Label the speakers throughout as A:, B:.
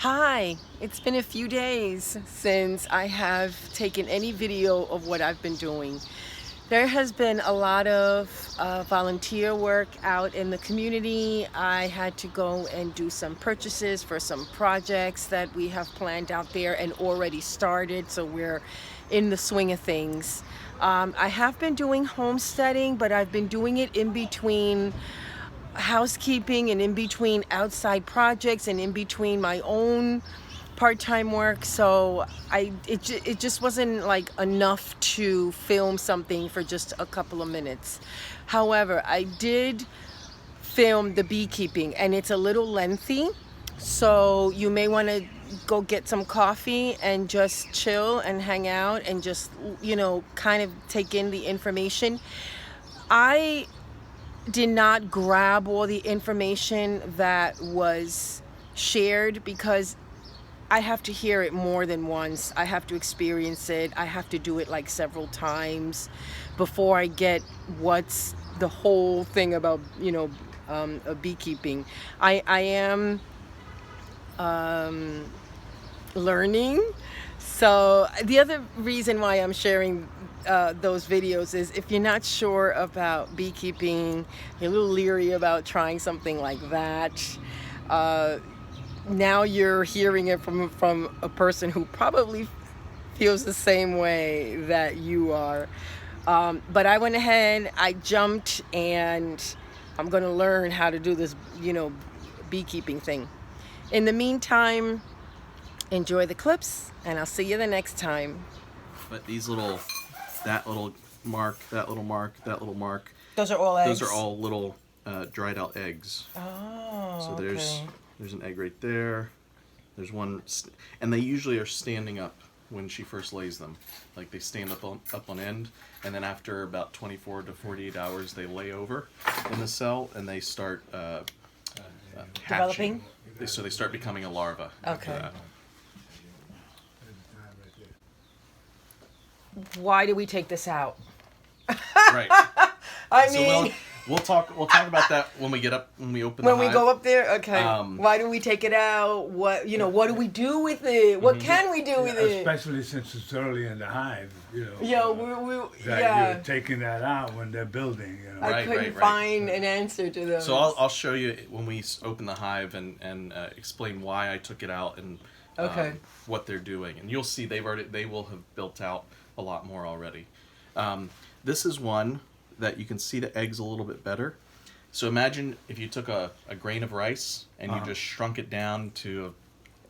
A: Hi, it's been a few days since I have taken any video of what I've been doing. There has been a lot of volunteer work out in the community. I had to go and do some purchases for some projects that we have planned out there and already started, so we're in the swing of things. I have been doing homesteading, but I've been doing it in between housekeeping and in between outside projects and in between my own part-time work, so it just wasn't like enough to film something for just a couple of minutes. However, I did film the beekeeping and it's a little lengthy, so you may want to go get some coffee and just chill and hang out and just, you know, kind of take in the information. I did not grab all the information that was shared because I have to hear it more than once. I have to experience it. I have to do it like several times before I get what's the whole thing about, you know, beekeeping. I am learning. So the other reason why I'm sharing those videos is if you're not sure about beekeeping, you're a little leery about trying something like that, now you're hearing it from a person who probably feels the same way that you are. But I went ahead, I jumped, and I'm going to learn how to do this, you know, beekeeping thing. In the meantime, enjoy the clips, and I'll see you the next time.
B: But these little, that little mark, that little mark, that little mark.
A: Those are all eggs?
B: Those are all little dried out eggs.
A: Oh,
B: so
A: okay.
B: There's an egg right there. There's one, and they usually are standing up when she first lays them. Like they stand up on end, and then after about 24 to 48 hours, they lay over in the cell and they start hatching.
A: Developing?
B: So they start becoming a larva.
A: Okay. Why do we take this out?
B: Right.
A: I mean,
B: so we'll talk about that when we open
A: when
B: the
A: we
B: hive.
A: go up there. Okay. Why do we take it out? What what do we do with it? What can we do with it?
C: Especially since it's early in the hive, you know.
A: Yeah,
C: you're taking that out when they're building. You know.
A: I couldn't find an answer to those.
B: So I'll show you when we open the hive and explain why I took it out and what they're doing, and you'll see they will have built out a lot more already. This is one that you can see the eggs a little bit better. So imagine if you took a grain of rice and you just shrunk it down to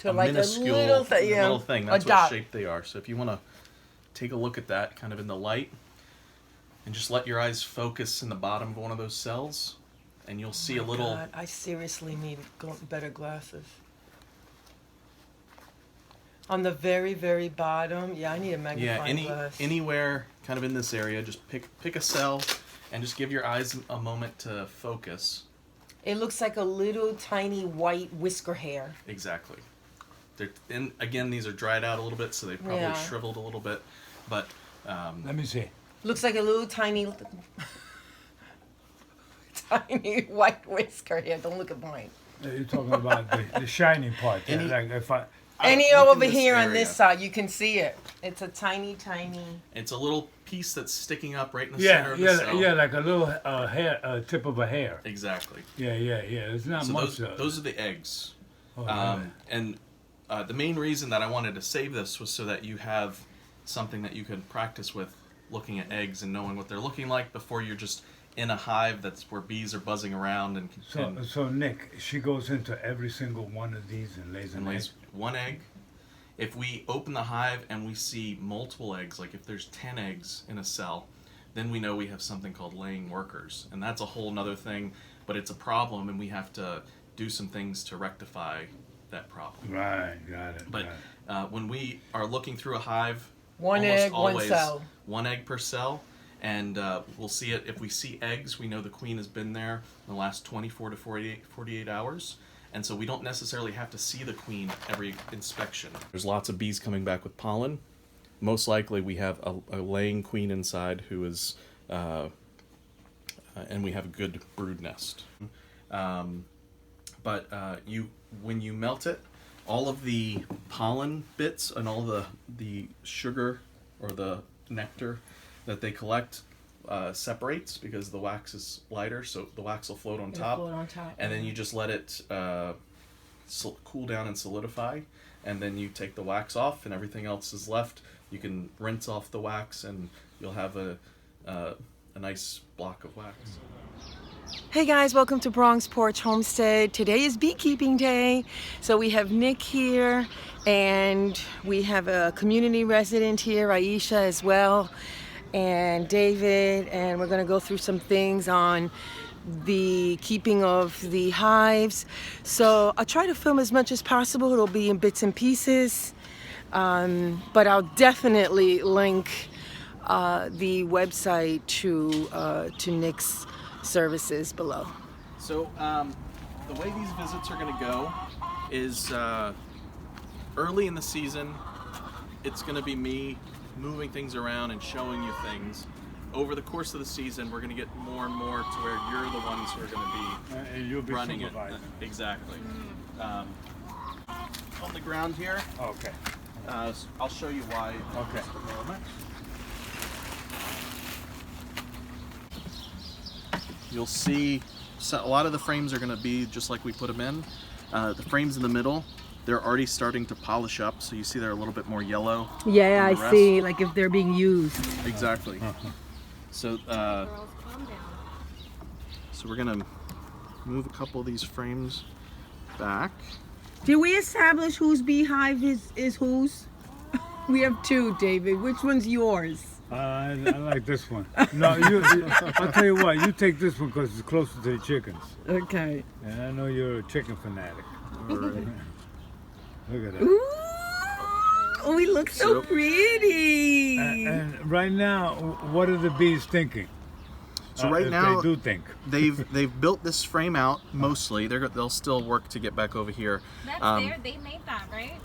B: a
A: like
B: minuscule
A: a little
B: thing. That's what shape they are. So if you want to take a look at that kind of in the light and just let your eyes focus in the bottom of one of those cells, and you'll see a little...
A: God, I seriously need better glasses. On the very, very bottom, I need a magnifying glass.
B: Anywhere kind of in this area, just pick a cell and just give your eyes a moment to focus.
A: It looks like a little tiny white whisker hair.
B: Exactly. And again, these are dried out a little bit, so they probably shriveled a little bit. But
C: let me see.
A: Looks like a little tiny, tiny white whisker hair. Don't look at mine.
C: You're talking about the shiny part.
A: Any over here on this side, you can see it. It's a tiny.
B: It's a little piece that's sticking up right in the center of the cell.
C: Yeah, like a little hair, tip of a hair.
B: Exactly.
C: Yeah. It's not much.
B: Those are the eggs.
C: Oh,
B: and the main reason that I wanted to save this was so that you have something that you can practice with, looking at eggs and knowing what they're looking like before you're just in a hive that's where bees are buzzing around.
C: So Nick, she goes into every single one of these and lays an egg.
B: One egg. If we open the hive and we see multiple eggs, like if there's 10 eggs in a cell, then we know we have something called laying workers. And that's a whole nother thing, but it's a problem and we have to do some things to rectify that problem.
C: Right, got it.
B: But when we are looking through a hive,
A: one egg, one cell.
B: One egg per cell. And we'll see it. If we see eggs, we know the queen has been there in the last 24 to 48 hours. And so we don't necessarily have to see the queen every inspection. There's lots of bees coming back with pollen. Most likely we have a laying queen inside who is, and we have a good brood nest. When you melt it, all of the pollen bits and all the sugar or the nectar that they collect separates because the wax is lighter, so the wax will float on top. And then you just let it cool down and solidify, and then you take the wax off and everything else is left. You can rinse off the wax and you'll have a nice block of wax.
A: Hey guys, welcome to Bronx Porch Homestead. Today is beekeeping day. So we have Nick here and we have a community resident here, Aisha, as well, and David, and we're gonna go through some things on the keeping of the hives. So I'll try to film as much as possible. It'll be in bits and pieces, but I'll definitely link the website to Nick's services below.
B: So the way these visits are going to go is early in the season, it's going to be me moving things around and showing you things. Over the course of the season, we're going to get more and more to where you're the ones who are going to be,
C: and you'll be
B: running it. Exactly. On the ground here.
C: Okay.
B: I'll show you why in just a moment. You'll see a lot of the frames are going to be just like we put them in. The frames in the middle, they're already starting to polish up, so you see they're a little bit more yellow.
A: Yeah, I see, like if they're being used.
B: Exactly. So, so we're going to move a couple of these frames back.
A: Did we establish whose beehive is whose? We have two, David. Which one's yours?
C: I like this one. No, I'll tell you what, you take this one because it's closer to the chickens.
A: Okay.
C: And I know you're a chicken fanatic.
B: Right.
C: Look at that.
A: Ooh, oh, we look so pretty.
C: And right now, what are the bees thinking?
B: So right now,
C: they do think.
B: they've built this frame out mostly. They'll still work to get back over here.
D: That's they made that, right?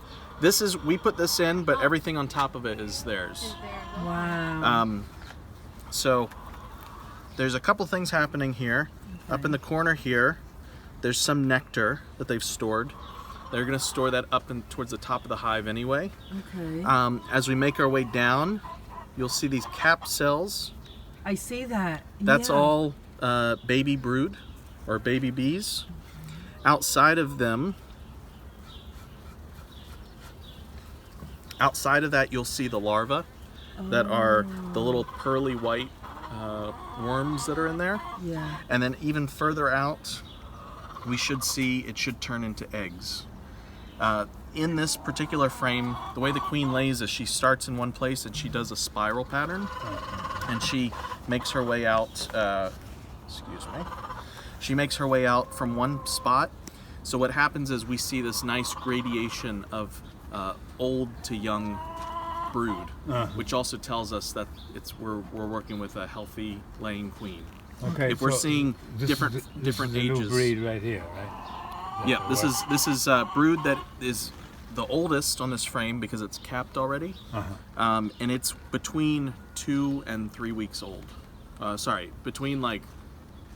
B: We put this in, but everything on top of it is theirs.
A: Wow.
B: So there's a couple things happening here. Okay. Up in the corner here, there's some nectar that they've stored. They're going to store that up towards the top of the hive anyway.
A: Okay.
B: As we make our way down, you'll see these capped cells.
A: I see that.
B: That's all baby brood or baby bees. Outside of them, outside of that, you'll see the larvae that are the little pearly white worms that are in there.
A: Yeah.
B: And then even further out, we should see it should turn into eggs. In this particular frame, the way the queen lays is she starts in one place and she does a spiral pattern, and she makes her way out. Excuse me. She makes her way out from one spot. So what happens is we see this nice gradation of old to young brood, which also tells us that we're working with a healthy laying queen.
C: Okay.
B: If we're seeing different
C: this is
B: ages.
C: the new breed right here, right?
B: Yeah, this is brood that is the oldest on this frame because it's capped already, and it's between 2 and 3 weeks old. Between like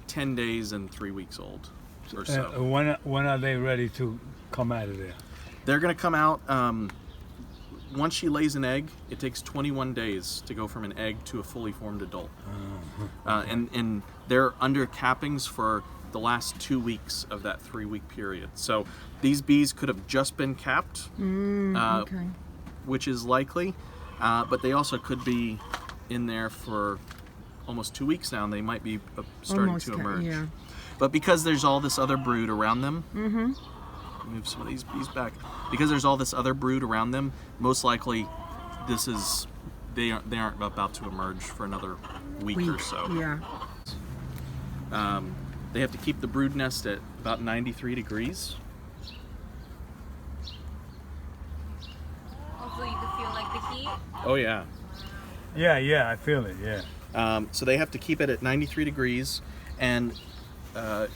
B: 10 days and 3 weeks old or so.
C: When are they ready to come out of there?
B: They're going to come out, once she lays an egg, it takes 21 days to go from an egg to a fully formed adult. And they're under cappings for the last 2 weeks of that 3-week period. So these bees could have just been capped, which is likely, but they also could be in there for almost 2 weeks now, and they might be starting to emerge.
A: Yeah.
B: But because there's all this other brood around them, move some of these bees back. Because there's all this other brood around them, most likely they aren't about to emerge for another week or so.
A: Yeah.
B: They have to keep the brood nest at about 93 degrees.
D: Also, you can feel like the heat.
B: Oh yeah.
C: Yeah, I feel it, yeah.
B: So they have to keep it at 93 degrees, and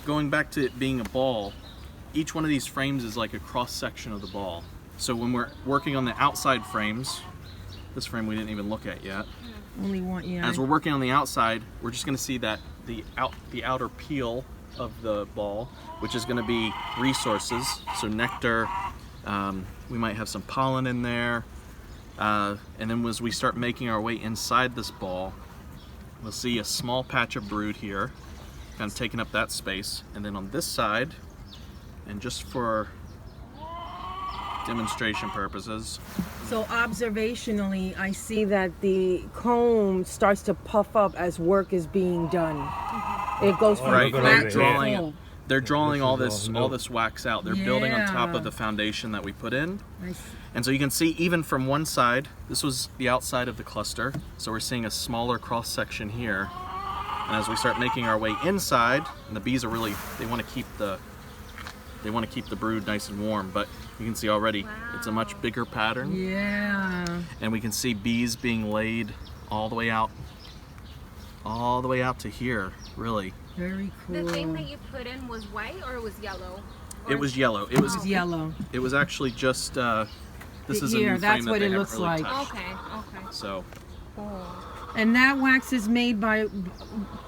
B: going back to it being a ball, each one of these frames is like a cross section of the ball. So when we're working on the outside frames, this frame we didn't even look at yet.
A: Only one, yeah.
B: As we're working on the outside, we're just going to see that the outer peel of the ball, which is going to be resources, so nectar, We might have some pollen in there. And then as we start making our way inside this ball, we'll see a small patch of brood here, kind of taking up that space. And then on this side, and just for demonstration purposes.
A: So observationally, I see that the comb starts to puff up as work is being done. It goes from
B: Right,
A: flat
B: they're
A: to
B: drawing
A: full.
B: They're drawing all
C: is
B: this wax out. They're building on top
A: Yeah.
B: of the foundation that we put in.
A: I see.
B: And so you can see even from one side, this was the outside of the cluster. So we're seeing a smaller cross section here. And as we start making our way inside, and the bees are really, they want to keep the brood nice and warm, but you can see already it's a much bigger pattern.
A: Yeah.
B: And we can see bees being laid all the way out to here, really.
A: Very cool.
D: The thing that you put in was white or it was yellow? Or
B: It was yellow. It was
A: It's yellow.
B: It was actually just this is a
A: Here,
B: new
A: that's
B: frame that
A: what
B: they
A: it
B: haven't
A: looks
B: really
A: like.
B: touched.
D: Okay, okay.
B: So
A: And that wax is made by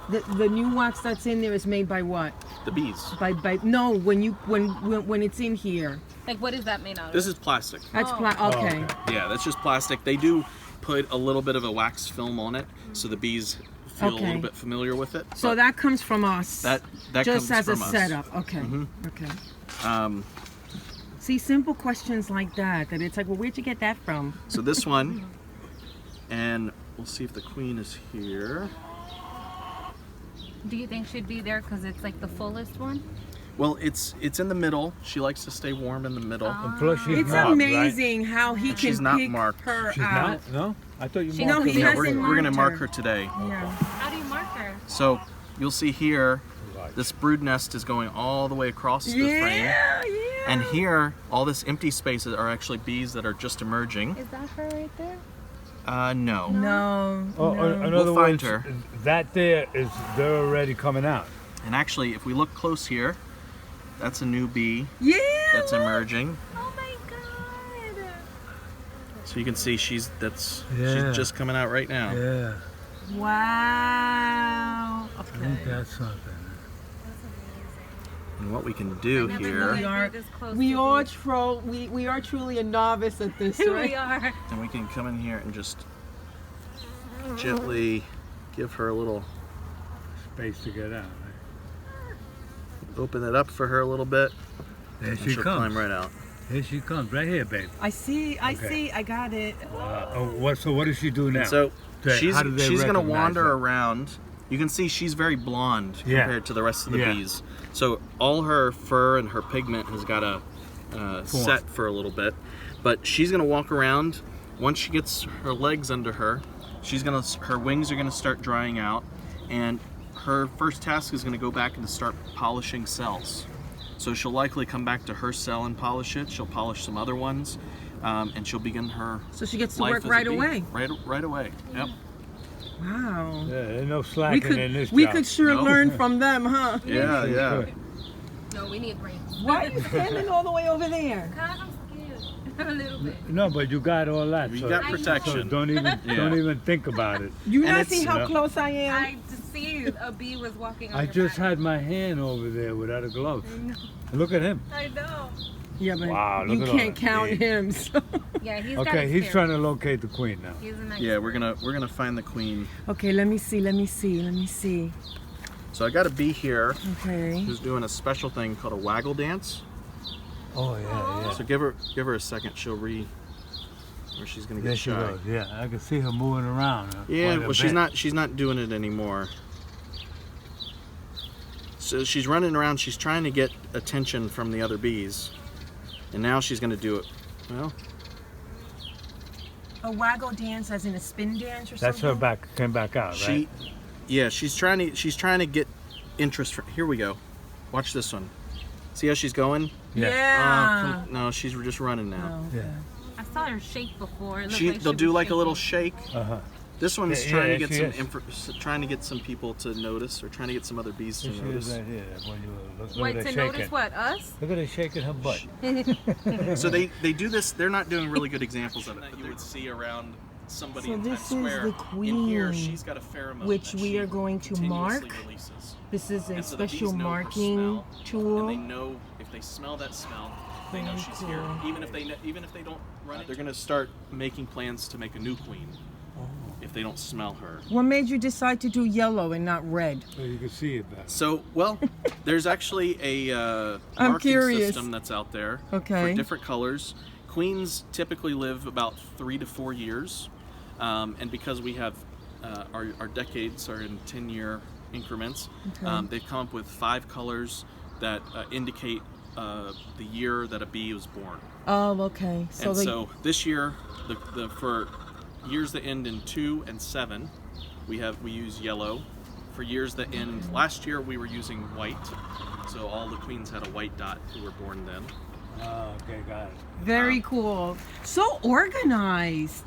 A: the new wax that's in there is made by what?
B: the bees.
A: By no, when it's in here.
D: Like, what is that made out of?
B: This is plastic.
A: That's okay.
B: Yeah, that's just plastic. They do put a little bit of a wax film on it, so the bees feel a
A: Okay.
B: little bit familiar with it.
A: So
B: but
A: that comes from us.
B: that
A: just
B: comes
A: as
B: from
A: a
B: us.
A: setup. Okay. Okay. See, simple questions like that it's like, well, where'd you get that from?
B: So this one, and we'll see if the queen is here.
D: Do you think she'd be there because it's like the fullest one?
B: Well, it's in the middle. She likes to stay warm in the middle.
C: And plus she's
A: It's
C: marked,
A: amazing how he
B: And
A: can
B: she's not
A: pick
B: marked.
A: her
C: Right? She's
A: out.
C: not? No? I thought you
D: She-
C: marked
A: No, he
C: her.
B: Yeah,
A: hasn't
B: we're gonna
A: marked
B: mark
A: her.
B: her today.
A: Yeah.
D: How do you mark her?
B: So you'll see here,
C: Right.
B: this brood nest is going all the way across the frame.
A: Yeah.
B: And here, all this empty spaces are actually bees that are just emerging.
D: Is that her right there?
B: No.
A: No.
C: Oh,
A: no.
C: in
B: We'll
C: other
B: find
C: words,
B: her.
C: that there is, they're already coming out.
B: And actually, if we look close here, that's a new bee
A: Yeah.
B: that's
A: look.
B: emerging.
D: Oh my god!
B: So you can see she's
C: Yeah.
B: just coming out right now.
C: Yeah.
A: Wow.
C: Ain't
A: Okay.
C: that something?
B: And what we can do
D: I never
B: here,
D: knew
A: We
D: you'd
A: are-
D: be this close
A: We
D: to
A: are
D: bees.
A: we are truly a novice at this,
D: We
A: right?
D: are.
B: and we can come in here and just gently give her a little,
C: Space to get out. Right?
B: open it up for her a little bit,
C: There
B: and
C: she
B: she'll
C: comes.
B: climb right out.
C: Here she comes, right here, babe.
A: I see. I
C: Okay.
A: see. I got it.
C: So what does she do now?
B: So
C: Okay, how do they
B: she's gonna
C: recognize
B: wander
C: her?
B: around. You can see she's very blonde
C: Yeah.
B: compared to the rest of the
C: Yeah.
B: bees. So all her fur and her pigment has got to set for a little bit. But she's gonna walk around. Once she gets her legs under her, her wings are gonna start drying out, and her first task is gonna go back and to start polishing cells. So she'll likely come back to her cell and polish it. She'll polish some other ones, and she'll begin her
A: So she gets to
B: life
A: work
B: as a
A: right
B: bee.
A: away.
B: Right away. Yep.
A: Wow.
C: Yeah, there's no
A: We
C: slacking in this
A: could
C: job.
A: sure
B: No.
A: learn from them, huh?
B: Yeah, yeah.
C: Good.
D: No, we need brains.
A: Why are you standing all the way over there?
D: God, I'm scared. A little bit.
C: No, but you got all that.
B: You
C: so,
B: got
D: I know.
C: so
B: protection.
C: don't even
B: Yeah.
C: don't even think about it.
A: You
B: And
A: not
B: it's-
A: see how
C: Yeah.
A: close I am?
D: I just see a bee was walking on
C: I
D: your
C: just
D: back.
C: had my hand over there without a glove.
D: I know.
C: Look at him.
D: I know.
A: Yeah, but
C: Wow, look
A: you
C: at all
A: can't
C: that.
A: count
C: Yeah.
A: him. So.
D: Yeah, he's got
C: Okay, he's
D: experience.
C: trying to locate the queen now.
D: He's a nice
B: Yeah, we're gonna find the queen.
A: Okay, let me see. Let me see. Let me see.
B: So I got a bee here
A: Okay.
B: who's doing a special thing called a waggle dance.
C: Oh yeah,
B: So give her a second. She'll or she's gonna
C: There
B: get
C: she
B: shy.
C: goes. Yeah, I can see her moving around.
B: Yeah,
C: quite a
B: well she's
C: bit.
B: not doing it anymore. So she's running around. She's trying to get attention from the other bees, and now she's gonna do it. Well,
A: A waggle dance, as in a spin dance or
C: That's
A: something?
C: her back. Came back out, right?
B: she's trying to get interest. Here we go. Watch this one. See how she's going?
A: Yeah.
B: No, she's just running now.
A: Oh,
C: Yeah.
A: okay.
D: I saw her shake before. It looked like
B: They'll
D: she
B: do
D: was
B: like a little
D: shaking.
B: shake.
C: Uh huh.
B: This one's
C: Yeah,
B: trying to
C: yeah,
B: get
C: she
B: some trying to get some people to notice, or trying to get some other bees to
C: Here she is
B: notice.
C: right here. When you look
D: Wait,
C: at her
D: to
C: shaking.
D: notice what? Us?
C: Look at her shaking her butt.
B: So they do this. They're not doing really good examples of it that you would see around somebody
A: So
B: in
A: this
B: Times
A: is
B: Square.
A: the
B: In here,
A: queen,
B: she's got a pheromone
A: which
B: that
A: we
B: she
A: are going to
B: continuously
A: mark.
B: releases.
A: This is a
B: And so the bees
A: special
B: know her
A: marking
B: smell,
A: tool.
B: and they know if they smell that smell, they know
A: Very
B: she's here.
A: cool.
B: Even if they don't run it, they're gonna start making plans to make a new queen if they don't smell her.
A: What made you decide to do yellow and not red?
C: So you can see it better.
B: So, well, there's actually a
A: I'm
B: marking
A: curious.
B: system that's out there
A: Okay.
B: for different colors. Queens typically live about 3 to 4 years, and because we have our decades are in 10-year increments,
A: Okay.
B: they've come up with 5 colors that indicate the year that a bee was born.
A: Oh, okay. So
B: And
A: the
B: so this year, for years that end in 2 and 7, we use yellow. For years that end, last year we were using white, so all the queens had a white dot who were born then.
C: Oh, okay, got it.
A: very cool. So organized.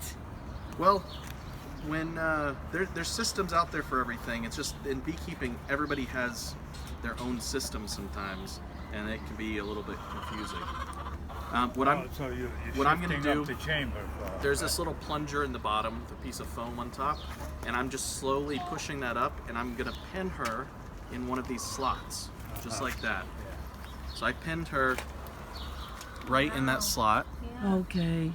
B: Well, when there's systems out there for everything, it's just in beekeeping, everybody has their own system sometimes, and it can be a little bit confusing. What I'm gonna
C: shifting
B: do,
C: up the chamber.
B: there's this little plunger in the bottom with a piece of foam on top, and I'm just slowly pushing that up, and I'm gonna pin her in one of these slots, just like that. So I pinned her right in that slot,
A: Okay.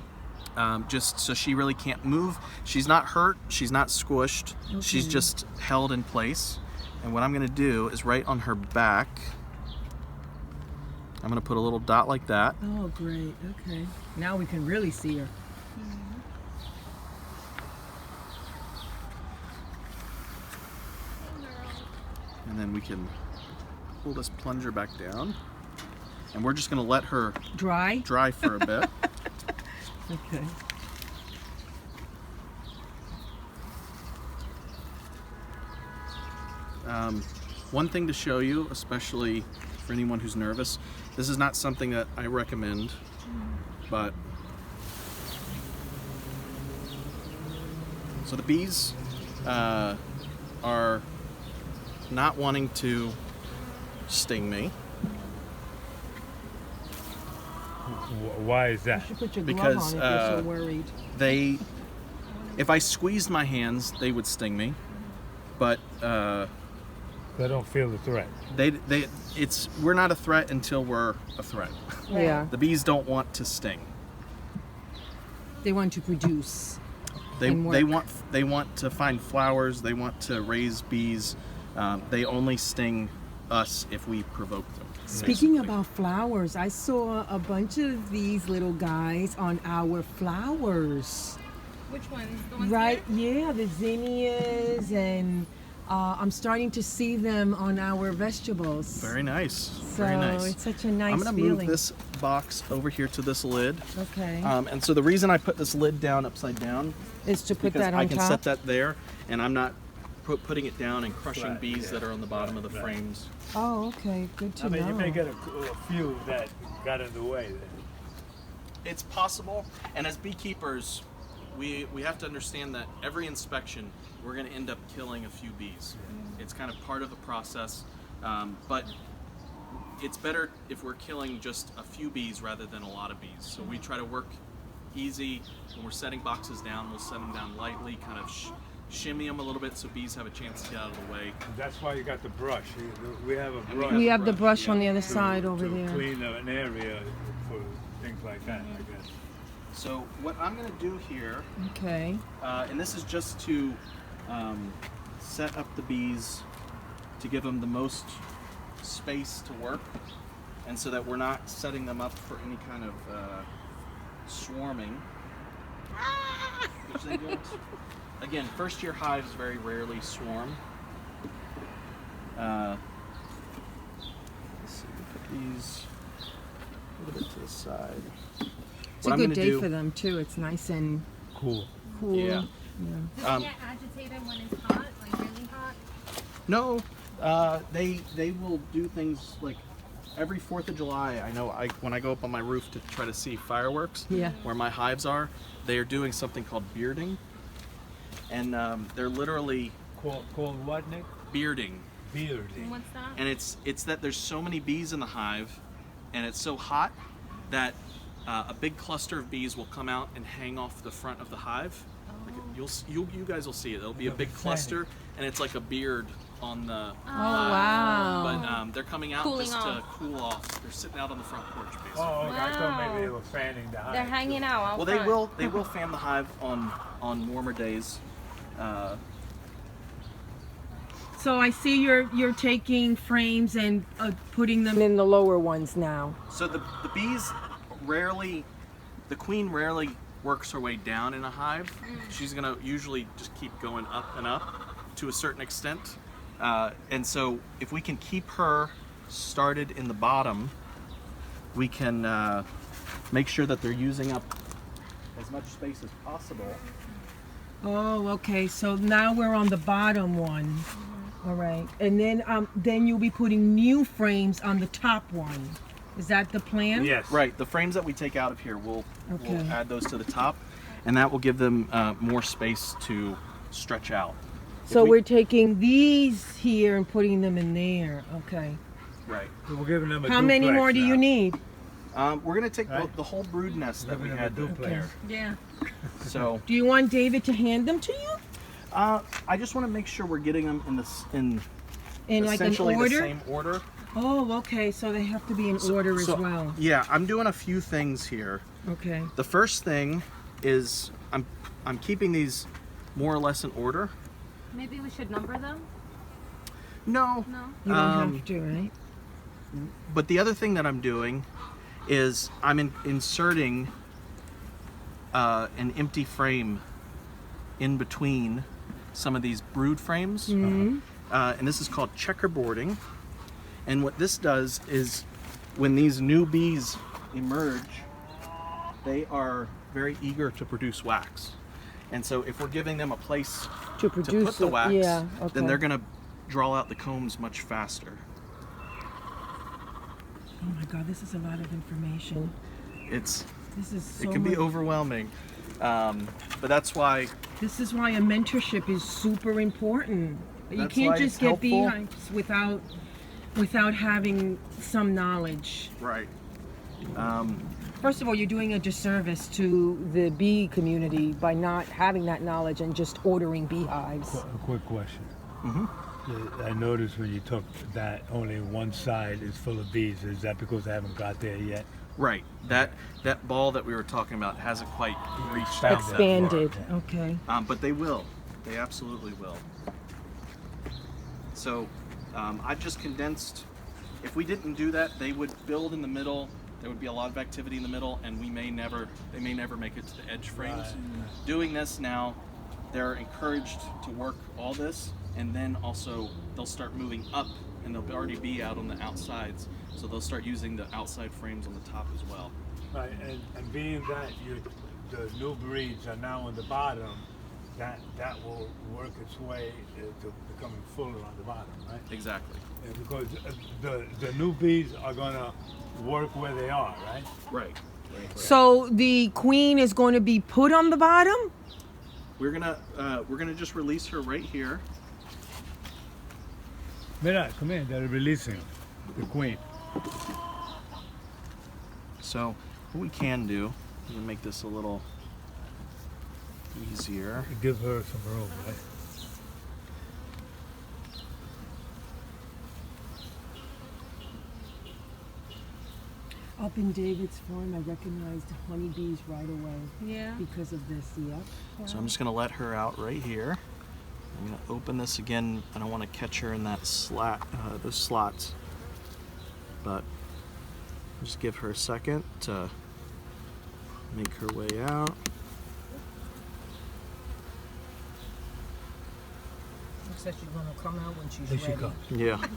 B: just so she really can't move. She's not hurt, she's not squished, she's
A: Okay.
B: just held in place. And what I'm gonna do is right on her back, I'm gonna put a little dot like that.
A: Oh, great. Okay. Now we can really see her.
B: And then we can pull this plunger back down. And we're just gonna let her
A: Dry.
B: dry for a bit.
A: Okay.
B: One thing to show you, especially for anyone who's nervous, this is not something that I recommend, but so the bees are not wanting to sting me
C: Why is that?
A: You should put your
B: Because,
A: glove on if you're so worried.
B: they, if I squeezed my hands, they would sting me, but
C: They don't feel the threat.
B: we're not a threat until we're a threat.
A: Yeah.
B: The bees don't want to sting.
A: They want to produce.
B: They
A: And
B: they want to find flowers. They want to raise bees. They only sting us if we provoke them.
A: Speaking
B: basically.
A: about flowers, I saw a bunch of these little guys on our flowers.
D: Which ones? The ones
A: Right,
D: here?
A: yeah, the zinnias, and I'm starting to see them on our vegetables.
B: Very nice.
A: So
B: Very nice.
A: it's such a nice
B: I'm gonna
A: feeling.
B: move this box over here to this lid.
A: Okay.
B: And so the reason I put this lid down upside down
A: is to put
B: because
A: that on
B: I can
A: top.
B: set that there, and I'm not putting it down and crushing
C: Right,
B: bees
C: yeah.
B: that are on the bottom of the
C: Right.
B: frames.
A: Oh, okay, good to
C: I mean,
A: know.
C: you may get a few that got in the way then.
B: It's possible, and as beekeepers, we have to understand that every inspection we're going to end up killing a few bees. It's kind of part of the process, but it's better if we're killing just a few bees rather than a lot of bees. So we try to work easy. When we're setting boxes down, we'll set them down lightly, kind of shimmy them a little bit so bees have a chance to get out of the way.
C: That's why you got the brush. We have a
B: we
C: brush.
A: we have the brush
B: yeah,
A: on the other
C: to-
A: side over
C: to
A: there.
C: clean an area for things like that, I guess.
B: So what I'm going to do here,
A: Okay.
B: and this is just to set up the bees to give them the most space to work, and so that we're not setting them up for any kind of swarming, which they don't. Again, first year hives very rarely swarm. Let's see, put these a little bit to the side.
A: It's a good day for them too. It's nice and
C: Cool.
A: cool.
B: Yeah.
D: Does it get agitated when it's hot, like really hot?
B: No, they will do things like every 4th of July. I know when I go up on my roof to try to see fireworks,
A: Yeah.
B: where my hives are, they are doing something called bearding, and they're literally
C: Called what, Nick?
B: bearding,
C: Bearding.
D: What's that?
B: and it's that there's so many bees in the hive, and it's so hot that a big cluster of bees will come out and hang off the front of the hive, like you guys will see it. It'll be a big cluster, and it's like a beard on the.
A: Oh, wow.
B: But they're coming out
D: Cooling
B: just to
D: off.
B: cool off. They're sitting out on the front porch, basically.
C: Oh, okay. I thought maybe they
D: Wow.
C: were fanning the hive.
D: They're hanging out out
B: Well,
D: front.
B: they will fan the hive on warmer days.
A: So I see you're taking frames and putting them in the lower ones now.
B: So the bees rarely, the queen rarely works her way down in a hive. She's gonna usually just keep going up and up to a certain extent. And so if we can keep her started in the bottom, we can make sure that they're using up as much space as possible.
A: Oh, okay. So now we're on the bottom one. All right. And then you'll be putting new frames on the top one. Is that the plan?
C: Yes.
B: Right, the frames that we take out of here, we'll
A: Okay.
B: add those to the top, and that will give them more space to stretch out.
A: So
B: we-
A: we're taking these here and putting them in there. Okay.
B: Right.
C: So we're giving them a
A: How many
C: duplex
A: more do
C: now.
A: you need?
B: We're gonna take
C: Right.
B: the whole brood nest that we
C: Giving them a
B: had
C: duplex.
B: there.
D: Yeah.
B: So
A: Do you want David to hand them to you?
B: I just want to make sure we're getting them in
A: In like an
B: essentially the
A: order?
B: same order.
A: Oh, okay. So they have to be in order as
B: So,
A: well.
B: Yeah, I'm doing a few things here.
A: Okay.
B: The first thing is I'm keeping these more or less in order.
D: Maybe we should number them?
B: No.
D: No?
A: You don't have to, right?
B: But the other thing that I'm doing is I'm inserting an empty frame in between some of these brood frames.
A: Mm-hmm.
B: And this is called checkerboarding. And what this does is when these new bees emerge, they are very eager to produce wax. And so if we're giving them a place
A: To
B: to
A: produce
B: put the
A: it,
B: wax,
A: yeah, okay.
B: then they're going to draw out the combs much faster.
A: Oh my God, this is a lot of information.
B: This
A: This is so
B: can be
A: much-
B: overwhelming, but that's why
A: This is why a mentorship is super important. You
B: That's
A: can't
B: why
A: just
B: it's
A: get
B: helpful.
A: beehives without having some knowledge.
B: right.
A: First of all, you're doing a disservice to the bee community by not having that knowledge and just ordering beehives.
C: A quick question.
B: Mm-hmm.
C: I noticed when you took that only one side is full of bees. Is that because they haven't got there yet?
B: Right. That ball that we were talking about hasn't quite reached out that far.
A: Expanded. Okay.
B: But they will. They absolutely will. So I've just condensed. If we didn't do that, they would build in the middle. There would be a lot of activity in the middle, and they may never make it to the edge frames.
C: Right.
B: Doing this now, they're encouraged to work all this, and then also they'll start moving up, and they'll already be out on the outsides. So they'll start using the outside frames on the top as well.
C: Right, and being that the new breeds are now on the bottom, that will work its way to becoming fuller on the bottom, right?
B: Exactly.
C: Yeah, because the new bees are gonna work where they are, right?
B: Right.
A: So the queen is going to be put on the bottom?
B: We're gonna just release her right here.
C: Mira, come here. They're releasing the queen.
B: So what we can do is make this a little easier.
C: Give her some room, right?
A: Up in David's farm, I recognized honeybees right away
D: Yeah.
A: because of this. Yep.
B: So I'm just gonna let her out right here. I'm gonna open this again. I don't want to catch her in that those slots, but just give her a second to make her way out.
A: Looks like she's going to come out when she's
C: Here she
A: ready.
C: comes.
B: Yeah,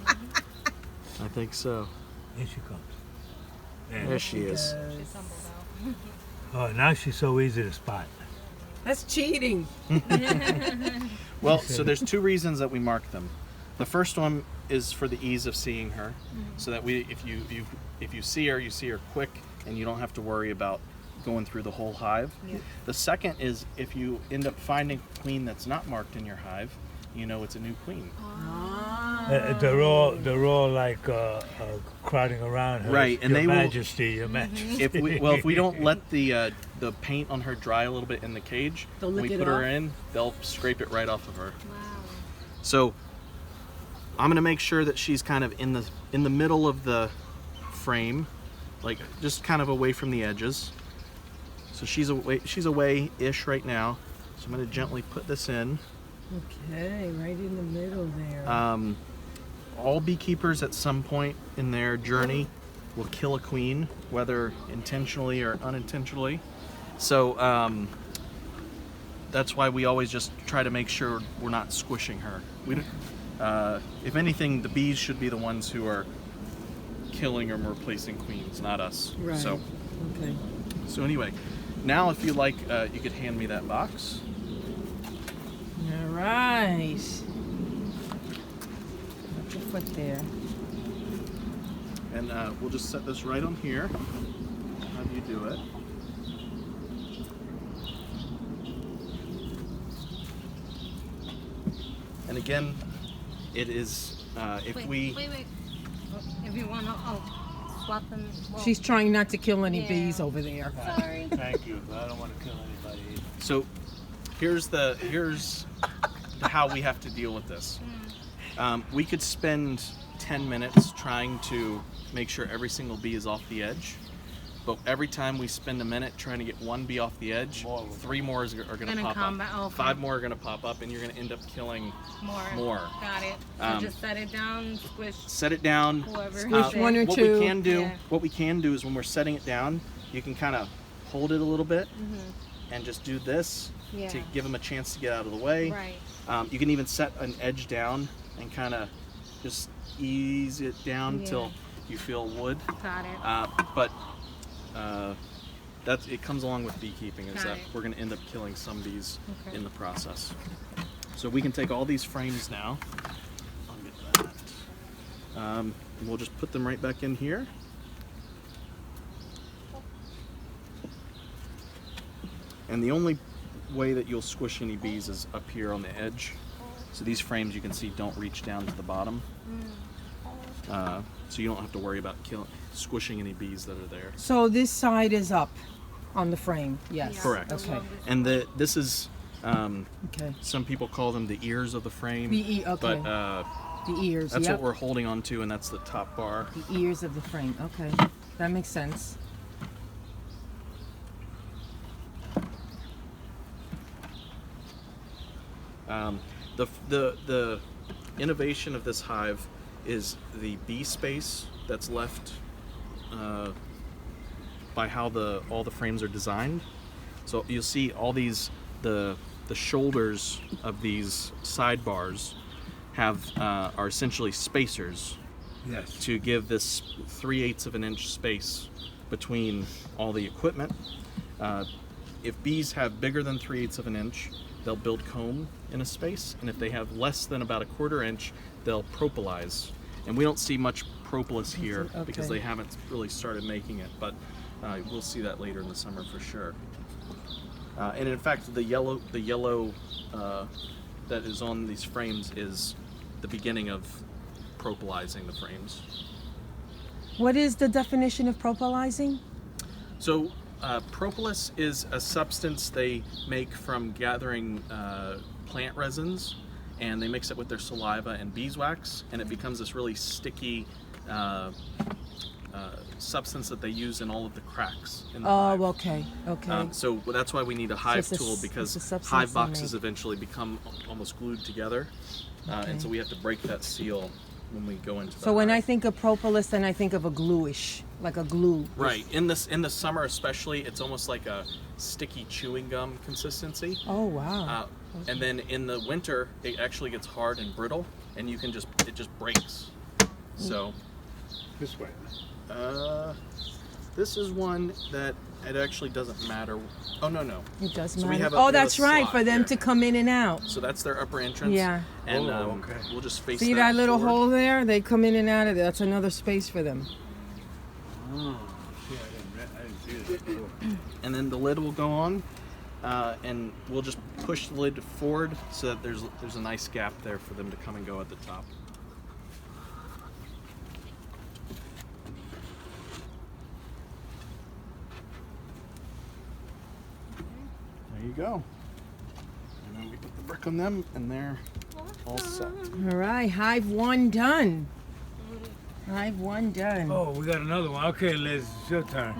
B: I think so.
C: Here she comes.
B: There she is.
C: Oh, now she's so easy to spot.
A: That's cheating.
B: Well, so there's two reasons that we mark them. The first one is for the ease of seeing her, so that if you see her quick, and you don't have to worry about going through the whole hive.
A: Yeah.
B: The second is if you end up finding a queen that's not marked in your hive, you know it's a new queen.
A: Ah.
C: They're all like crowding around her.
B: Right, and
C: Your
B: they will-
C: Majesty, Your Majesty.
B: if we don't let the paint on her dry a little bit in the cage,
A: They'll
B: when
A: lick
B: we
A: it
B: put her
A: off?
B: in, they'll scrape it right off of her.
D: Wow.
B: So I'm gonna make sure that she's kind of in the middle of the frame, like just kind of away from the edges. So she's away-ish right now. So I'm gonna gently put this in.
A: Okay, right in the middle there.
B: All beekeepers at some point in their journey will kill a queen, whether intentionally or unintentionally. So that's why we always just try to make sure we're not squishing her. If anything, the bees should be the ones who are killing or replacing queens, not us.
A: Right.
B: So
A: Okay.
B: anyway, now if you like, you could hand me that box.
A: All right. Put your foot there.
B: And we'll just set this right on here. How do you do it? And again, it is if
D: Wait. If you want to, swap them. Well,
A: She's trying not to kill any
D: Yeah.
A: bees over there.
D: sorry.
C: Thank you. I don't want to kill anybody either.
B: so. Here's how we have to deal with this. We could spend 10 minutes trying to make sure every single bee is off the edge, but every time we spend a minute trying to get one bee off the edge,
C: More will
B: 3 more are going to
D: Gonna
B: pop
D: come
B: up.
D: back, okay.
B: 5 more are going to pop up, and you're going to end up killing more.
D: Got it. So
B: Um,
D: just set it down, squish
B: Set it down.
D: whoever.
A: Squish one or
B: what
A: two.
B: we can do,
D: Yeah.
B: what we can do is when we're setting it down, you can kind of hold it a little bit and just do this
D: Yeah.
B: to give them a chance to get out of the way.
D: Right.
B: You can even set an edge down and kind of just ease it down
D: Yeah.
B: till you feel wood.
D: Got it.
B: But it comes along with beekeeping is
D: Got
B: that
D: it.
B: we're going to end up killing some bees
D: Okay.
B: in the process. So we can take all these frames now. I'll get that. And we'll just put them right back in here. And the only way that you'll squish any bees is up here on the edge. So these frames you can see don't reach down to the bottom. So you don't have to worry about squishing any bees that are there.
A: So this side is up on the frame. Yes.
D: Yeah.
B: Correct.
A: Okay.
B: And this is,
A: Okay.
B: some people call them the ears of the frame.
A: Okay.
B: But
A: The ears.
B: that's
A: Yep.
B: what we're holding on to, and that's the top bar.
A: The ears of the frame. Okay. That makes sense.
B: The innovation of this hive is the bee space that's left by how all the frames are designed. So you'll see all these the shoulders of these sidebars are essentially spacers
C: Yes.
B: to give this 3/8 of an inch space between all the equipment. If bees have bigger than 3/8 of an inch, they'll build comb in a space, and if they have less than about 1/4 inch, they'll propolis. And we don't see much propolis here because
A: Okay.
B: they haven't really started making it, but we'll see that later in the summer for sure. And in fact, the yellow that is on these frames is the beginning of propolizing the frames.
A: What is the definition of propolizing?
B: So propolis is a substance they make from gathering plant resins, and they mix it with their saliva and beeswax, and it becomes this really sticky substance that they use in all of the cracks in the hive.
A: Oh, okay. Okay.
B: So that's why we need a hive
A: it's a
B: tool,
A: s-
B: because
A: it's a substance
B: hive
A: they
B: boxes
A: make.
B: eventually become almost glued together,
A: Okay.
B: and so we have to break that seal when we go into the
A: So when I
B: hive.
A: think of propolis, then I think of a gluish, like a glue.
B: Right, in the summer especially, it's almost like a sticky chewing gum consistency.
A: Oh wow.
B: And then in the winter, it actually gets hard and brittle, and it just breaks. So,
C: This way.
B: this is one that it actually doesn't matter. Oh no.
A: It does
B: So we
A: matter.
B: have a-
A: Oh,
B: we have a
A: that's right,
B: slot
A: for them
B: here.
A: to come in and out.
B: So that's their upper entrance.
A: Yeah.
B: And
C: Okay.
B: we'll just face
A: See that little
B: forward.
A: hole there? They come in and out of there. That's another space for them.
C: Oh, see, I didn't see this before.
B: And then the lid will go on, and we'll just push the lid forward so that there's a nice gap there for them to come and go at the top. There you go. And then we put the brick on them, and they're all set.
A: All right, Hive 1 done. Hive 1 done.
C: Oh, we got another one. Okay, Liz, it's your turn.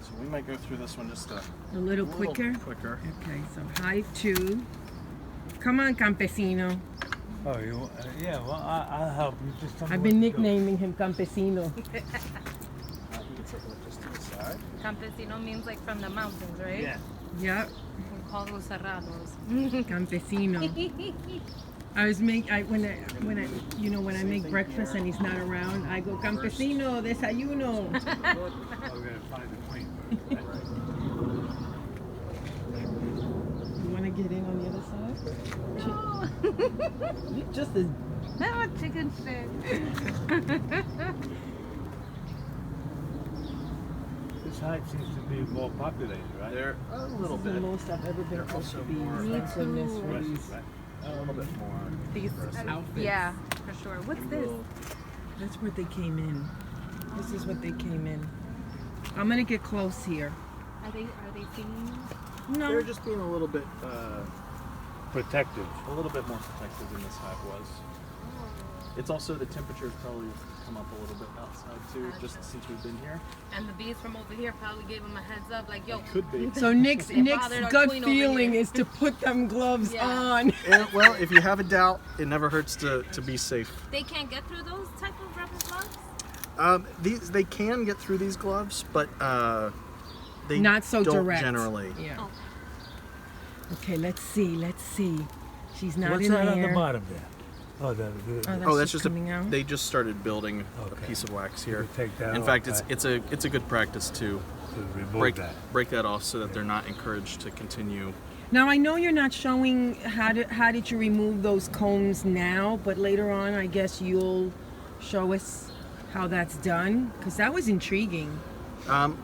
B: So we might go through this one just
A: A little quicker.
B: quicker.
A: Okay, so Hive 2. Come on, Campesino.
C: Oh, yeah, well, I'll help you. Just tell me
A: I've
C: what
A: been
C: to do.
A: nicknaming him Campesino.
B: You can set that just to the side.
D: Campesino means like from the mountains, right?
C: Yeah.
A: Yep,
D: We call those cerrados.
A: Campesino. When I make breakfast and he's not around, I go Campesino, desayuno.
C: Oh, we're gonna find the queen first, right?
A: You want to get in on the other side? You just as
D: No, chicken shit.
C: This hive seems to be more populated, right?
B: They're a little
A: this is the
B: bit.
A: most I've ever been
B: They're
A: close to
B: also
A: bees.
B: more
A: Thank goodness for
C: Aggressive,
A: these.
C: right?
B: A little bit more.
D: These
A: Outfits.
D: Yeah, for sure. What's this?
A: That's where they came in. This is what they came in. I'm gonna get close here.
D: Are they singing?
A: No.
B: They're just being a little bit
C: Protective.
B: more protective than this hive was. It's also the temperature's probably come up a little bit outside too, just since we've been here.
D: And the bees from over here probably gave them a heads up, like, yo.
B: Could be.
A: So Nick's
D: They bothered our
A: gut
D: queen over
A: feeling
D: here.
A: is to put them gloves
D: Yeah.
A: on.
B: Well, if you have a doubt, it never hurts to be safe.
D: They can't get through those type of rubber gloves?
B: They can get through these gloves, but they
A: Not so
B: don't
A: direct.
B: generally.
A: Yeah.
D: Oh.
A: Okay, let's see. She's not
C: What's
A: in
C: that
A: there.
C: on the bottom there? Oh,
B: Oh, that's just
A: coming out.
B: they just started building a
C: Okay.
B: piece of wax here.
C: You take that
B: In
C: off,
B: fact,
C: right?
B: it's a good practice to
C: remove
B: break that off so that they're not encouraged to continue.
A: Now I know you're not showing how did you remove those combs now, but later on I guess you'll show us how that's done because that was intriguing.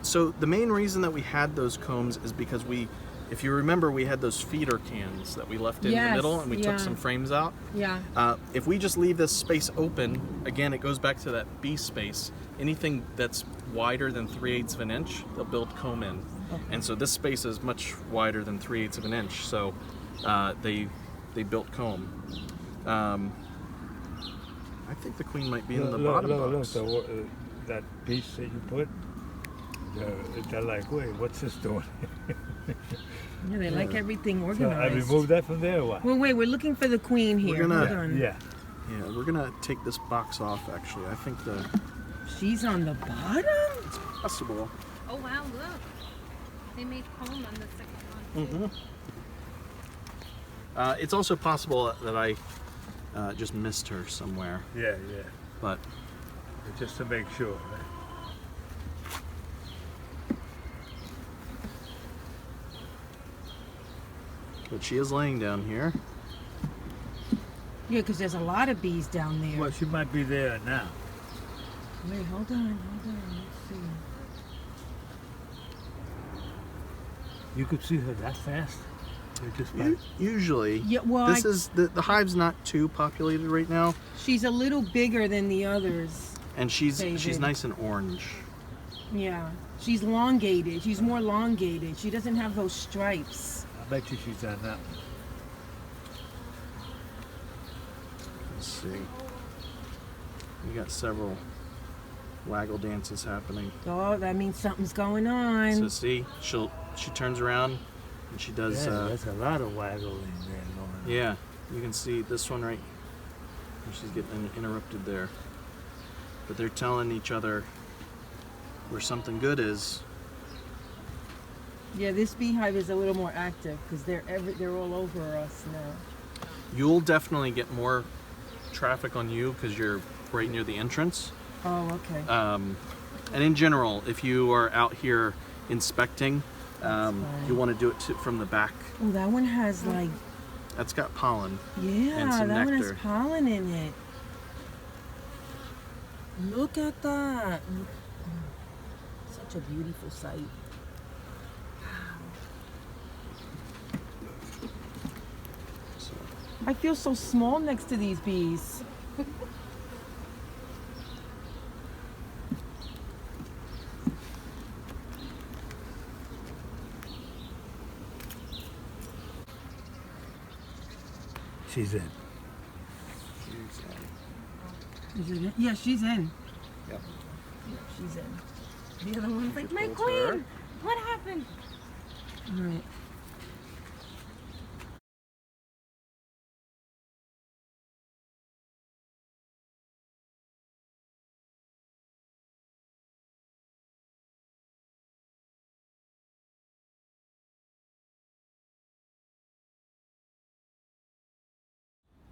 B: So the main reason that we had those combs is because if you remember, we had those feeder cans that we left in the
A: Yes,
B: middle, and we
A: yeah.
B: took some frames out.
A: Yeah.
B: If we just leave this space open, again, it goes back to that bee space. Anything that's wider than 3/8 of an inch, they'll build comb in.
A: Okay.
B: And so this space is much wider than 3/8 of an inch, so they built comb. I think the queen might be in the bottom box.
C: That piece that you put, they're like, wait, what's this doing?
A: Yeah, they like everything
C: So I
A: organized.
C: removed that from there or what?
A: Well, wait, we're looking for the queen here.
B: We're gonna-
A: Hold on.
C: Yeah.
B: Yeah, we're gonna take this box off. Actually, I think
A: She's on the bottom?
B: it's possible.
D: Oh, wow, look. They made comb on the second one.
B: Mm-hmm. It's also possible that I just missed her somewhere,
C: Yeah.
B: but
C: Just to make sure. Right?
B: she is laying down here.
A: Yeah, because there's a lot of bees down there.
C: Well, she might be there now.
A: Wait, hold on. Let's see.
C: You could see her that fast? They're just
B: Usually,
A: Yeah, well,
B: this is the hive's not too populated right now,
A: she's a little bigger than the others.
B: and she's
A: David.
B: nice and orange.
A: Yeah, she's elongated. She's more elongated. She doesn't have those stripes.
C: I bet you she's on that one.
B: Let's see. We got several waggle dances happening.
A: Oh, that means something's going on.
B: So see, she turns around and she does.
C: There's a lot of waggle in there going on.
B: Yeah, you can see this one right. She's getting interrupted there, but they're telling each other where something good is.
A: Yeah, this beehive is a little more active because they're all over us now.
B: You'll definitely get more traffic on you because you're right near the entrance.
A: Oh, okay.
B: And in general, if you are out here inspecting, you want to do it from the back.
A: Oh, that one has like,
B: That's got pollen.
A: yeah,
B: And some
A: that one has
B: nectar.
A: pollen in it. Look at that. Such a beautiful sight.
B: So,
A: I feel so small next to these bees.
C: she's in.
A: Is it in? Yeah, she's in.
B: Yep.
A: Yeah, she's in.
D: The other one's like, my
B: Just hold her.
D: queen! What happened?
A: All right.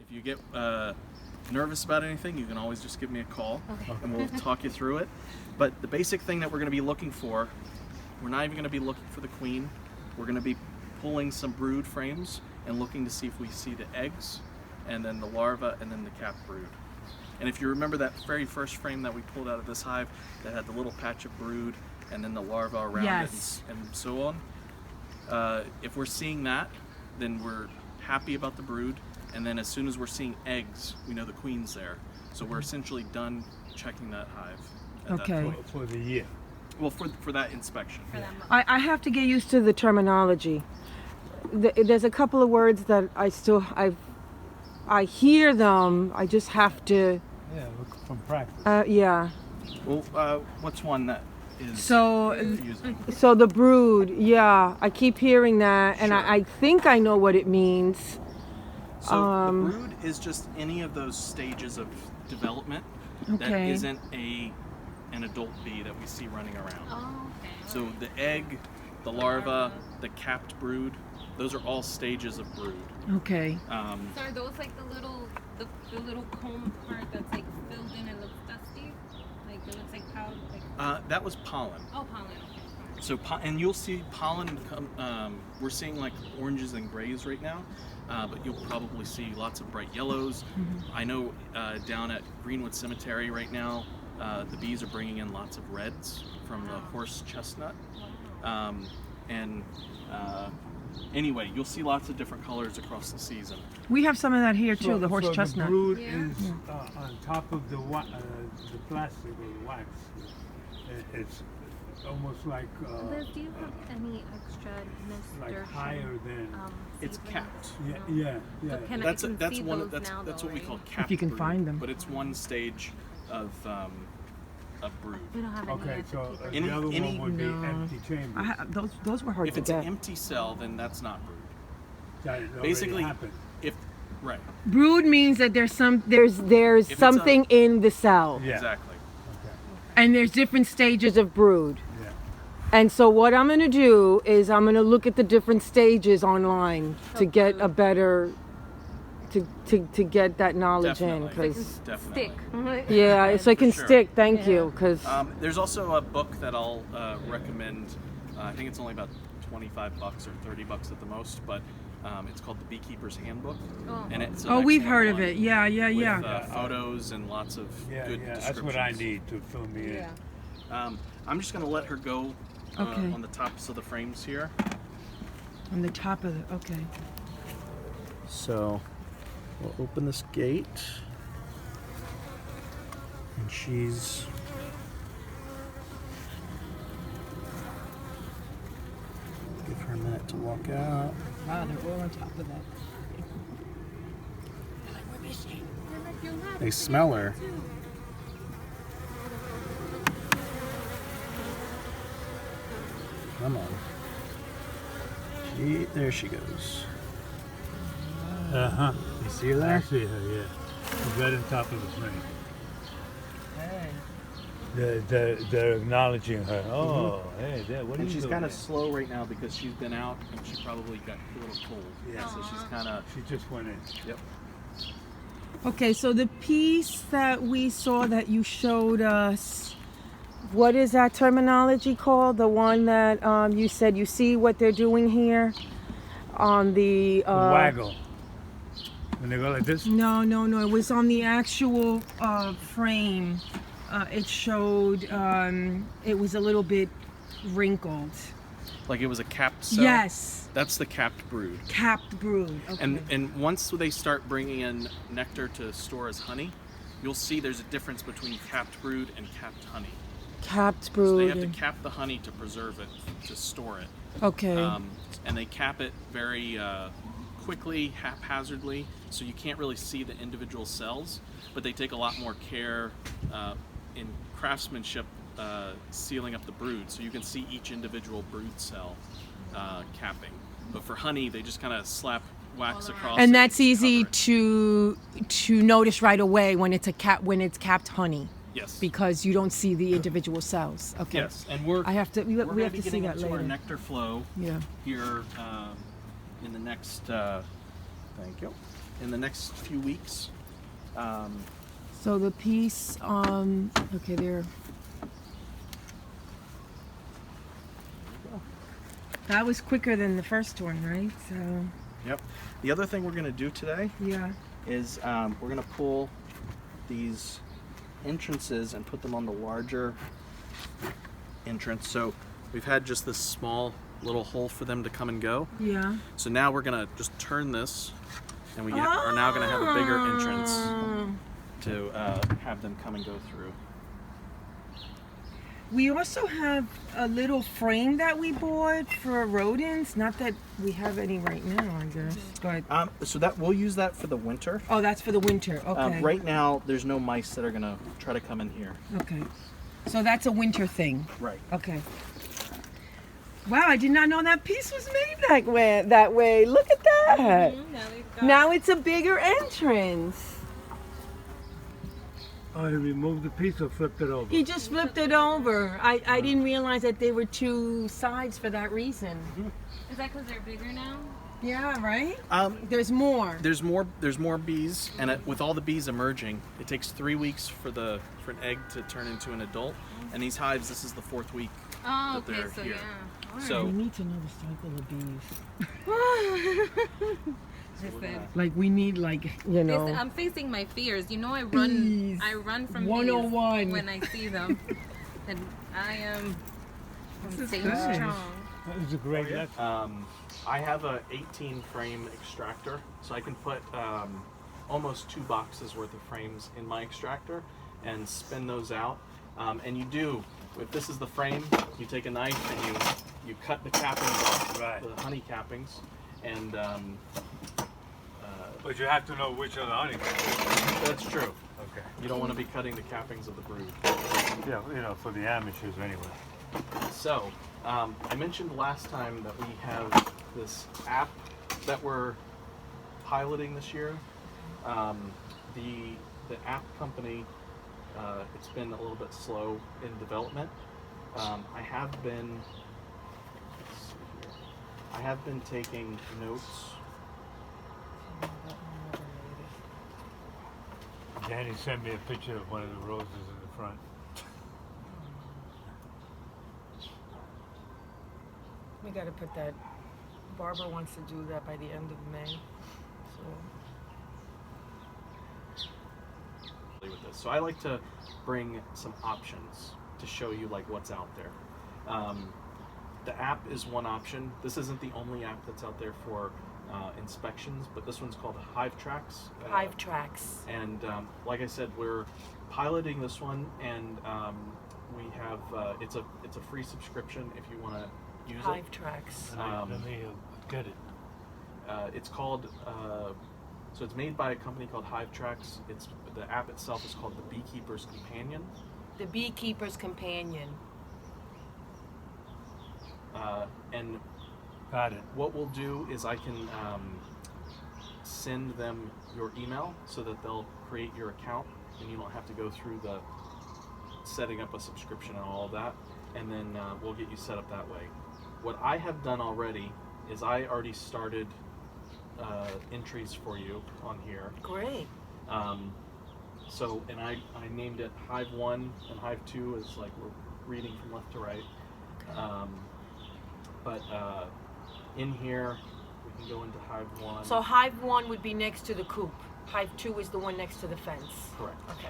B: If you get nervous about anything, you can always just give me a call, and we'll talk you through it. But the basic thing that we're going to be looking for, we're not even going to be looking for the queen. We're going to be pulling some brood frames and looking to see if we see the eggs, and then the larva, and then the capped brood. And if you remember that very first frame that we pulled out of this hive that had the little patch of brood and then the larva around
A: Yes.
B: it and so on, if we're seeing that, then we're happy about the brood. And then as soon as we're seeing eggs, we know the queen's there. So we're essentially done checking that hive at
A: Okay.
B: that point.
C: For the year.
B: Well, for that inspection.
D: For that month.
A: I have to get used to the terminology. There's a couple of words that I hear them. I just have to.
C: Yeah, look from practice.
A: Yeah.
B: Well, what's one that is
A: So
B: confusing?
A: so the brood. Yeah, I keep hearing that, and
B: Sure.
A: I think I know what it means.
B: So the brood is just any of those stages of development that
A: Okay.
B: isn't an adult bee that we see running around.
D: Oh, okay.
B: So the egg, the larva, the capped brood, those are all stages of brood.
A: Okay.
D: So are those like the little comb part that's like filled in and looks dusty? Like it looks like powder? Like,
B: That was pollen.
D: oh, pollen. Okay.
B: So and you'll see pollen come. We're seeing like oranges and grays right now, but you'll probably see lots of bright yellows. I know down at Greenwood Cemetery right now, the bees are bringing in lots of reds from the horse chestnut. Anyway, you'll see lots of different colors across the season.
A: We have some of that here too. The horse
C: so
A: chestnut.
C: The brood
D: Yeah.
C: is on top of the plastic or wax. It's almost like
D: Liz, do you have any extra nasturtium?
C: higher than.
B: It's
D: seedlings?
B: capped.
C: Yeah.
D: But can
B: That's
D: I can
B: that's
D: see
B: one.
D: those
B: That's
D: now,
B: that's
D: though,
B: what we
D: right?
B: call capped.
A: you can
B: brood,
A: find them.
B: But it's one stage of brood.
D: We don't have any
C: Okay,
D: at the
C: so
D: Beekeeper.
B: Any-
C: the other
B: any-
C: one would be
A: No.
C: empty chambers.
A: Those were hard
B: If
A: to
B: it's
A: get.
B: an empty cell, then that's not brood.
C: That already
B: Basically,
C: happened.
B: Right.
A: Brood means that there's
B: If it's
A: something in the cell,
C: Yeah.
B: Exactly.
C: Okay.
A: and there's different stages of brood.
C: Yeah.
A: And so what I'm gonna do is I'm gonna look at the different stages online to get a better, to get that knowledge in,
B: Definitely.
A: because
B: Definitely.
D: Stick.
A: yeah, so I can
B: For sure.
A: stick. Thank
D: Yeah.
A: you, because
B: There's also a book that I'll recommend. I think it's only about $25 or $30 at the most, but it's called the Beekeeper's Handbook, and it's an
A: we've
B: excellent
A: heard of
B: one
A: it. Yeah,
B: with, photos and lots of
C: Yeah,
B: good
C: yeah.
B: descriptions.
C: That's what I need to fill me in.
D: Yeah.
B: I'm just gonna let her go
A: Okay.
B: on the tops of the frames here.
A: on the top of the okay.
B: So we'll open this gate, and she's give her a minute to walk out.
A: Wow, they're all on top of that.
B: They smell her. Come on. There she goes.
C: Uh-huh.
B: You see her
C: I
B: there?
C: see her, yeah. She's right on top of the frame. They're acknowledging her. Oh, hey, there, what are
B: And
C: you
B: she's
C: doing?
B: kind of slow right now because she's been out and she probably got a little cold.
C: Yeah.
B: So she's kind of.
C: She just went in.
B: Yep.
A: Okay, so the piece that we saw that you showed us, what is that terminology called? The one that you said you see what they're doing here on the
C: Waggle. When they go like this?
A: No, it was on the actual frame. It showed it was a little bit wrinkled.
B: Like it was a capped cell?
A: Yes,
B: That's the capped brood.
A: capped brood. Okay.
B: And once they start bringing in nectar to store as honey, you'll see there's a difference between capped brood and capped honey.
A: Capped
B: So
A: brood.
B: they have to cap the honey to preserve it, to store it.
A: Okay.
B: And they cap it very quickly, haphazardly, so you can't really see the individual cells, but they take a lot more care in craftsmanship sealing up the brood, so you can see each individual brood cell capping. But for honey, they just kind of slap wax across it
A: And that's
B: to
A: easy
B: cover it.
A: to notice right away when it's capped honey.
B: Yes.
A: Because you don't see the individual cells. Okay.
B: Yes, and
A: I have to. We
B: we're
A: have
B: gonna
A: to
B: be
A: see
B: getting
A: that
B: into
A: later.
B: our nectar flow
A: Yeah.
B: here in the next. Thank you. In the next few weeks.
A: So the piece. Okay, there. That was quicker than the first one, right? So.
B: Yep. The other thing we're going to do today
A: Yeah.
B: is we're going to pull these entrances and put them on the larger entrance. So we've had just this small little hole for them to come and go.
A: Yeah.
B: So now we're going to just turn this, and we are now going to have a bigger entrance to have them come and go through.
A: We also have a little frame that we bought for rodents. Not that we have any right now, I guess. But
B: So that we'll use that for the winter.
A: oh, that's for the winter. Okay.
B: Right now, there's no mice that are going to try to come in here.
A: Okay. So that's a winter thing.
B: Right.
A: Okay. Wow, I did not know that piece was made that way. Look at that. Now it's a bigger entrance.
C: Oh, he removed the piece or flipped it over?
A: He just flipped it over. I didn't realize that they were two sides for that reason.
D: Is that because they're bigger now?
A: Yeah, right?
B: There's
A: more.
B: There's more bees, and with all the bees emerging, it takes 3 weeks for an egg to turn into an adult. And these hives, this is the 4th week
D: Oh,
B: that they're
D: okay, so
B: here.
D: yeah. All
B: So
A: We need to know the cycle of bees.
D: Listen,
A: Like we need
D: I'm facing my fears. You know,
A: Bees.
D: I run from
A: 101.
D: bees when I see them, and I am staying
A: good.
D: strong.
C: That was a great lesson.
B: I have a 18 frame extractor, so I can put almost 2 boxes worth of frames in my extractor and spin those out. And you do, if this is the frame, you take a knife and you cut the cappings off,
C: Right.
B: the honey cappings, and
C: But you have to know which are the honeycombs.
B: that's true.
C: Okay.
B: You don't want to be cutting the cappings of the brood.
C: Yeah, you know, for the amateurs anyway.
B: So, I mentioned last time that we have this app that we're piloting this year. The app company, it's been a little bit slow in development. I have been taking notes.
C: Danny sent me a picture of one of the roses in the front.
A: We gotta put that. Barbara wants to do that by the end of May.
B: With this. So I like to bring some options to show you like what's out there. The app is one option. This isn't the only app that's out there for inspections, but this one's called Hive Tracks.
A: Hive Tracks.
B: And like I said, we're piloting this one, and we have it's a free subscription if you want to use
A: Hive
B: it.
A: Tracks.
C: Let me get it.
B: It's called. So it's made by a company called Hive Tracks. The app itself is called the Beekeeper's Companion.
A: The Beekeeper's Companion.
B: And
C: Got it.
B: what we'll do is I can send them your email so that they'll create your account, and you don't have to go through the setting up a subscription and all of that, and then we'll get you set up that way. What I have done already is I already started entries for you on here.
A: Great.
B: So, and I named it Hive 1 and Hive 2 is like we're reading from left to right. But in here, we can go into Hive 1.
A: So Hive 1 would be next to the coop. Hive 2 is the one next to the fence.
B: Correct.
A: Okay.